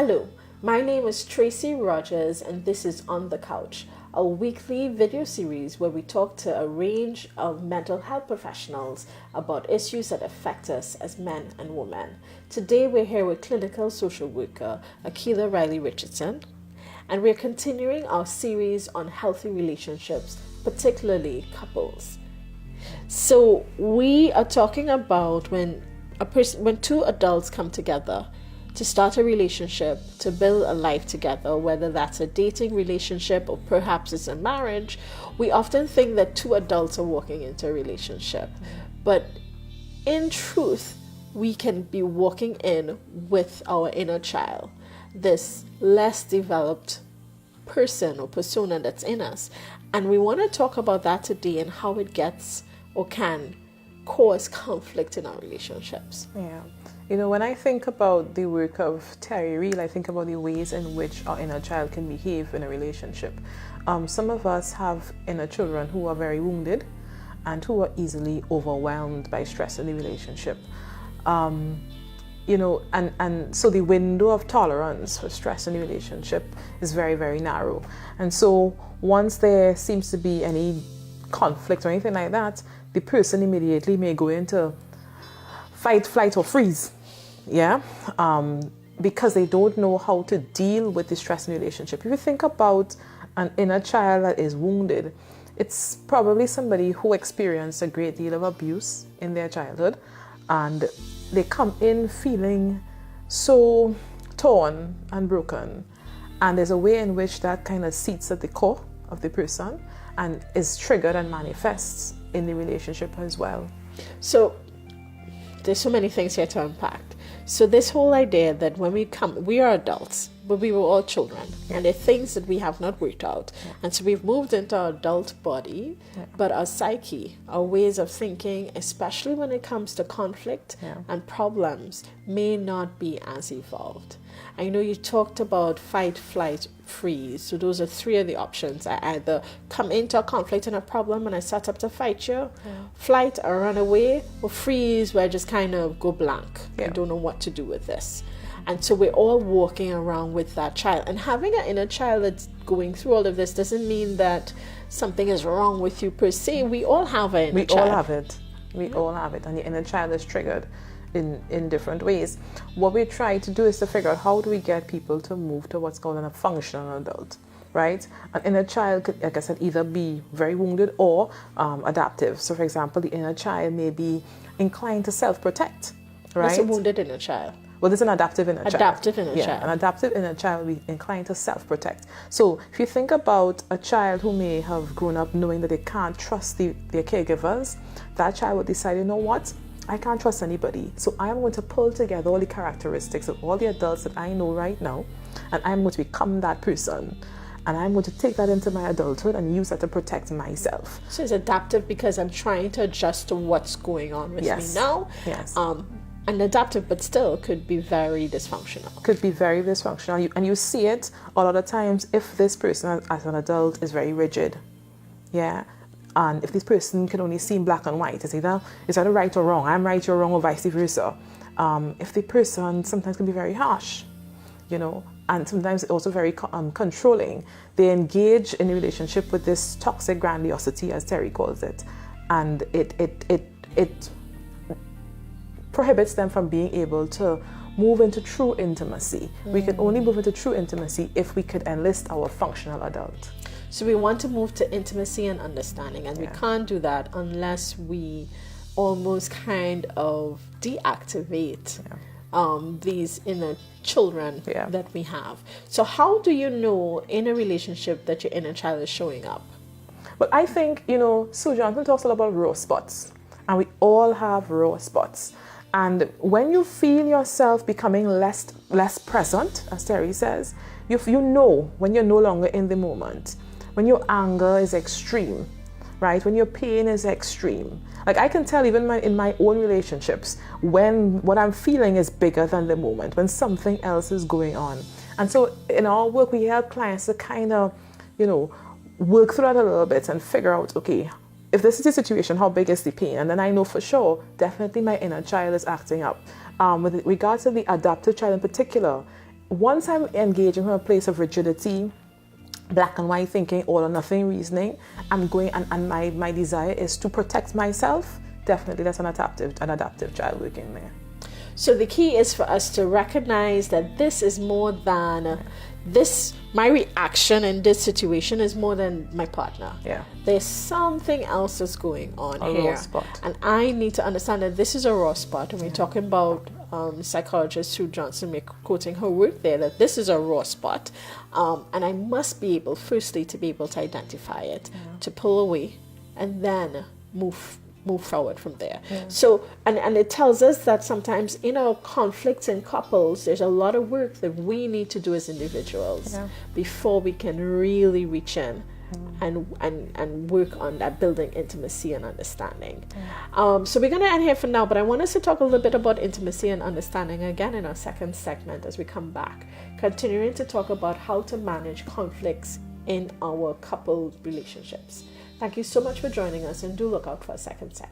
Hello, my name is Tracie Rogers and this is On the Couch, a weekly video series where we talk to a range of mental health professionals about issues that affect us as men and women. Today we're here with clinical social worker Akilah Richardson, and we're continuing our series on healthy relationships, particularly couples. So we are talking about when two adults come together to start a relationship, to build a life together, whether that's a dating relationship or perhaps it's a marriage. We often think that two adults are walking into a relationship, but in truth, we can be walking in with our inner child, this less developed person or persona that's in us. And we want to talk about that today and how it gets or can cause conflict in our relationships. Yeah. You know, when I think about the work of Terry Real, I think about the ways in which our inner child can behave in a relationship. Some of us have inner children who are very wounded and who are easily overwhelmed by stress in the relationship. And so the window of tolerance for stress in the relationship is very, very narrow. And so once there seems to be any conflict or anything like that, the person immediately may go into fight, flight, or freeze. Yeah, because they don't know how to deal with the stress in the relationship. If you think about an inner child that is wounded, it's probably somebody who experienced a great deal of abuse in their childhood, and they come in feeling so torn and broken. And there's a way in which that kind of sits at the core of the person and is triggered and manifests in the relationship as well. So there's so many things here to unpack. So this whole idea that when we are adults, but we were all children, and there are things that we have not worked out. And so we've moved into our adult body, but our psyche, our ways of thinking, especially when it comes to conflict and problems, may not be as evolved. I know you talked about fight, flight, freeze. So those are three of the options. I either come into a conflict and a problem and I start up to fight you, flight or run away, or freeze where I just kind of go blank. I don't know what to do with this. And so we're all walking around with that child. And having an inner child that's going through all of this doesn't mean that something is wrong with you per se. We all have an inner child. We all have it. We all have it. And the inner child is triggered in different ways. What we try to do is to figure out how do we get people to move to what's called a functional adult, right? An inner child could, like I said, either be very wounded or adaptive. So for example, the inner child may be inclined to self-protect, right? It's a wounded inner child. Well, there's an adaptive inner child. Adaptive inner child. An adaptive inner child will be inclined to self-protect. So if you think about a child who may have grown up knowing that they can't trust their caregivers, that child would decide, you know what? I can't trust anybody. So I'm going to pull together all the characteristics of all the adults that I know right now, and I'm going to become that person. And I'm going to take that into my adulthood and use that to protect myself. So it's adaptive because I'm trying to adjust to what's going on with me now. Yes. And adaptive, but still could be very dysfunctional. Could be very dysfunctional. And you see it a lot of times if this person as an adult is very rigid. Yeah. And if this person can only see in black and white, it's either right or wrong. I'm right, you're wrong, or vice versa. If the person sometimes can be very harsh, and sometimes also very controlling. They engage in a relationship with this toxic grandiosity, as Terry calls it, and it prohibits them from being able to move into true intimacy. We can only move into true intimacy if we could enlist our functional adult. So we want to move to intimacy and understanding, and we can't do that unless we almost kind of deactivate these inner children that we have. So how do you know in a relationship that your inner child is showing up? Well, I think, Sue Johnson talks a lot about raw spots, and we all have raw spots. And when you feel yourself becoming less present, as Terry says, you know when you're no longer in the moment. When your anger is extreme, right? When your pain is extreme. Like I can tell even in my own relationships when what I'm feeling is bigger than the moment, when something else is going on. And so in our work, we help clients to kind of, work through that a little bit and figure out, okay, if this is the situation, how big is the pain? And then I know for sure, definitely my inner child is acting up. With regard to the adaptive child in particular, once I'm engaging from a place of rigidity, black and white thinking, all or nothing reasoning, I'm going, and my desire is to protect myself, definitely that's an adaptive child working there. So the key is for us to recognize that this is more than this. My reaction in this situation is more than my partner. Yeah. There's something else that's going on here. Raw spot. And I need to understand that this is a raw spot. And we're talking about psychologist Sue Johnson, we're quoting her work there, that this is a raw spot. And I must be able, firstly, to be able to identify it, to pull away, and then move forward from there. So, and it tells us that sometimes in our conflicts in couples, there's a lot of work that we need to do as individuals before we can really reach in and work on that, building intimacy and understanding. So we're going to end here for now, but I want us to talk a little bit about intimacy and understanding again in our second segment as we come back, continuing to talk about how to manage conflicts in our couple relationships. Thank you so much for joining us, and do look out for a second set.